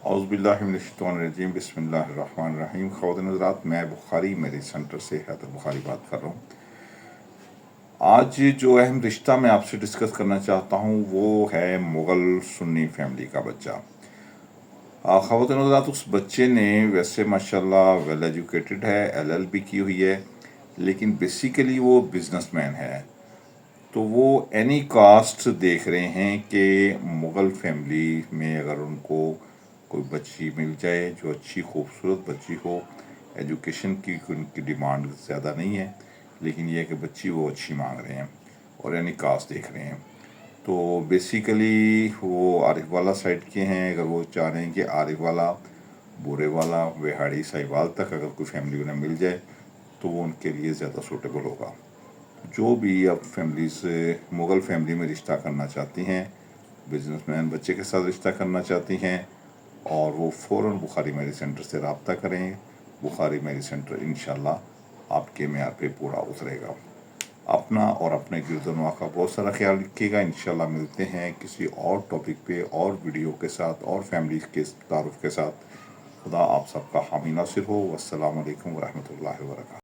اعوذ باللہ من الشیطان الرجیم، بسم اللہ الرحمن الرحیم۔ خواتین حضرات، میں بخاری میری سینٹر سے حیدر بخاری بات کر رہا ہوں۔ آج جو اہم رشتہ میں آپ سے ڈسکس کرنا چاہتا ہوں وہ ہے مغل سنی فیملی کا بچہ۔ خواتین حضرات، اس بچے نے ویسے ماشاءاللہ ویل ایجوکیٹڈ ہے، LLB کی ہوئی ہے، لیکن بیسیکلی وہ بزنس مین ہے۔ تو وہ اینی کاسٹ دیکھ رہے ہیں کہ مغل فیملی میں اگر ان کو کوئی بچی مل جائے جو اچھی خوبصورت بچی ہو، ایجوکیشن کی ان کی ڈیمانڈ زیادہ نہیں ہے، لیکن یہ کہ بچی وہ اچھی مانگ رہے ہیں اور اینی کاسٹ دیکھ رہے ہیں۔ تو بیسیکلی وہ عارف والا سائڈ کے ہیں۔ اگر وہ چاہ رہے ہیں کہ عارف والا، بورے والا، وہاڑی ساہیوال تک اگر کوئی فیملی انہیں مل جائے تو وہ ان کے لیے زیادہ سوٹیبل ہوگا۔ جو بھی اب فیملیز مغل فیملی میں رشتہ کرنا چاہتی ہیں، بزنس مین بچے کے ساتھ رشتہ کرنا چاہتی ہیں، اور وہ فوراً بخاری میری سینٹر سے رابطہ کریں۔ بخاری میری سینٹر انشاءاللہ آپ کے معیار پہ پورا اترے گا۔ اپنا اور اپنے گرد و نواح کا بہت سارا خیال رکھیے گا۔ انشاءاللہ ملتے ہیں کسی اور ٹاپک پہ اور ویڈیو کے ساتھ اور فیملی کے تعارف کے ساتھ۔ خدا آپ سب کا حامی ناصر ہو۔ والسلام علیکم ورحمۃ اللہ وبرکاتہ۔